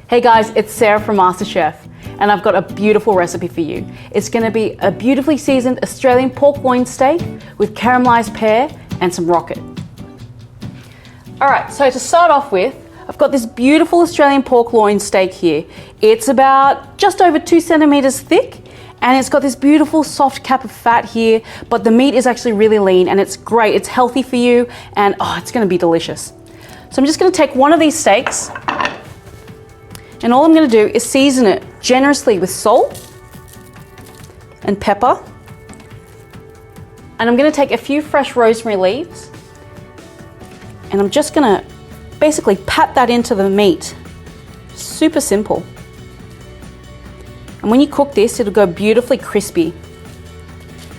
Hey guys, it's Sarah from MasterChef, and I've got a beautiful recipe for you. It's gonna be a beautifully seasoned Australian pork loin steak with caramelized pear and some rocket. All right, so to start off with, I've got this beautiful Australian pork loin steak here. It's about just over 2 centimeters thick, and it's got this beautiful soft cap of fat here, but the meat is actually really lean and it's great. It's healthy for you, and it's gonna be delicious. So I'm just gonna take one of these steaks, and all I'm gonna do is season it generously with salt and pepper. And I'm gonna take a few fresh rosemary leaves, and I'm just gonna basically pat that into the meat. Super simple. And when you cook this, it'll go beautifully crispy.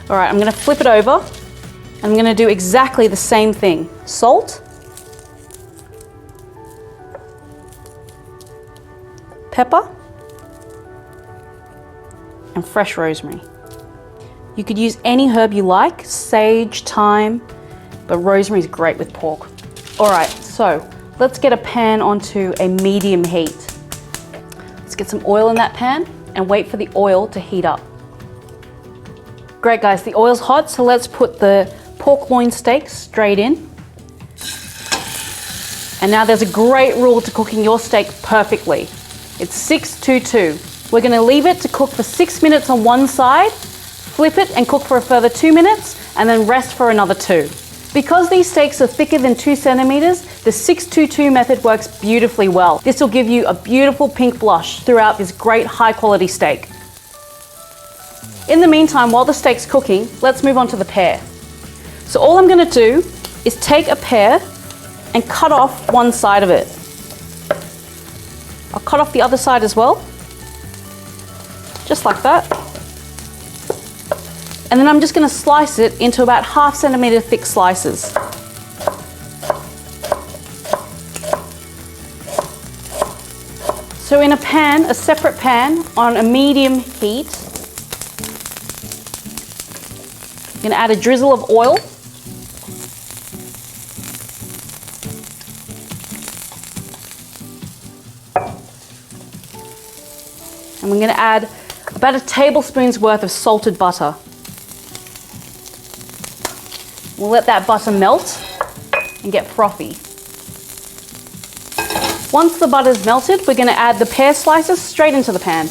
All right, I'm gonna flip it over. I'm gonna do exactly the same thing. Salt, pepper, and fresh rosemary. You could use any herb you like, sage, thyme, but rosemary is great with pork. All right, so let's get a pan onto a medium heat. Let's get some oil in that pan and wait for the oil to heat up. Great guys, the oil's hot, so let's put the pork loin steak straight in. And now there's a great rule to cooking your steak perfectly. It's 6-2-2. We're gonna leave it to cook for 6 minutes on one side, flip it and cook for a further 2 minutes, and then rest for another 2. Because these steaks are thicker than 2 centimeters, the 6-2-2 method works beautifully well. This will give you a beautiful pink blush throughout this great high quality steak. In the meantime, while the steak's cooking, let's move on to the pear. So all I'm gonna do is take a pear and cut off one side of it. I'll cut off the other side as well, just like that. And then I'm just gonna slice it into about 1/2 centimeter thick slices. So in a pan, a separate pan on a medium heat, I'm gonna add a drizzle of oil. And we're gonna add about a tablespoon's worth of salted butter. We'll let that butter melt and get frothy. Once the butter's melted, we're gonna add the pear slices straight into the pan.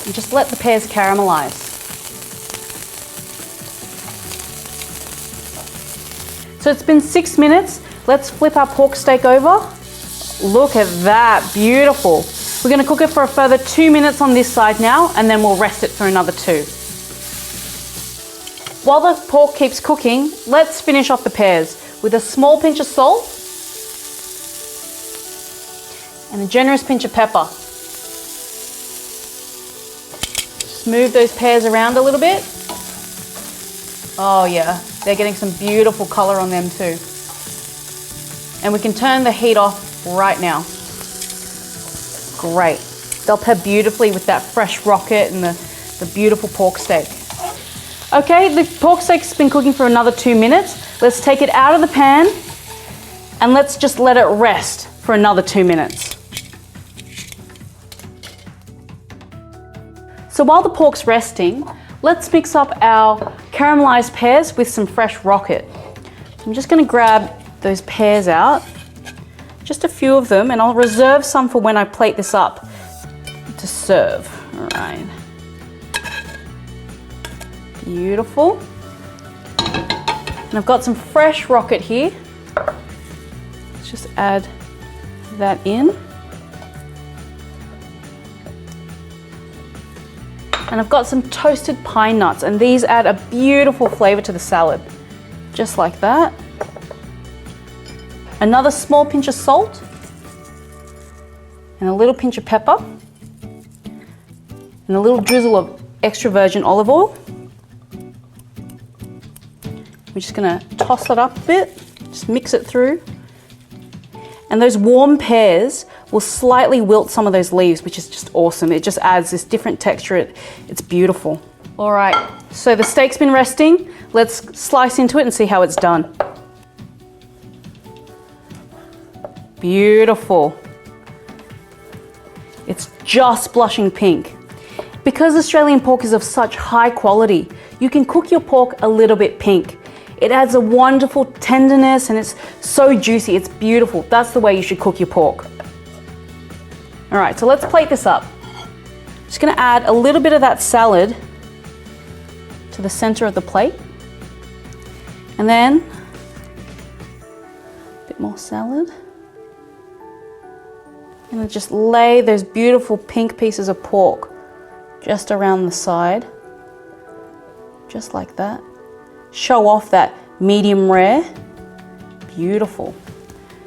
And just let the pears caramelize. So it's been 6 minutes. Let's flip our pork steak over. Look at that, beautiful. We're gonna cook it for a further 2 minutes on this side now, and then we'll rest it for another 2. While the pork keeps cooking, let's finish off the pears with a small pinch of salt and a generous pinch of pepper. Just move those pears around a little bit. Oh yeah, they're getting some beautiful color on them too. And we can turn the heat off right now. Great. They'll pair beautifully with that fresh rocket and the beautiful pork steak. Okay, the pork steak's been cooking for another 2 minutes. Let's take it out of the pan and let's just let it rest for another 2 minutes. So while the pork's resting, let's mix up our caramelized pears with some fresh rocket. I'm just gonna grab those pears out, just a few of them, and I'll reserve some for when I plate this up to serve. All right. Beautiful. And I've got some fresh rocket here. Let's just add that in. And I've got some toasted pine nuts, and these add a beautiful flavor to the salad. Just like that. Another small pinch of salt and a little pinch of pepper and a little drizzle of extra virgin olive oil. We're just gonna toss that up a bit, just mix it through. And those warm pears will slightly wilt some of those leaves, which is just awesome. It just adds this different texture. It's beautiful. All right, so the steak's been resting. let's slice into it and see how it's done. Beautiful. It's just blushing pink. Because Australian pork is of such high quality, you can cook your pork a little bit pink. It adds a wonderful tenderness and it's so juicy, it's beautiful. That's the way you should cook your pork. All right, so let's plate this up. Just gonna add a little bit of that salad to the center of the plate. And then a bit more salad. And just lay those beautiful pink pieces of pork just around the side, just like that. Show off that medium rare. Beautiful.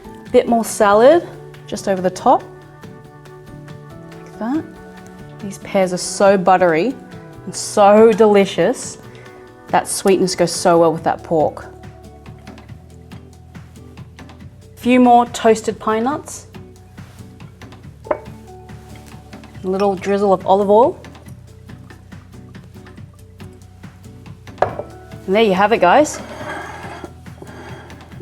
A bit more salad just over the top, like that. These pears are so buttery and so delicious. That sweetness goes so well with that pork. A few more toasted pine nuts. A little drizzle of olive oil. And there you have it, guys.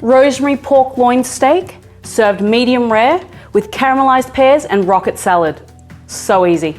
Rosemary pork loin steak, served medium rare with caramelized pears and rocket salad. So easy.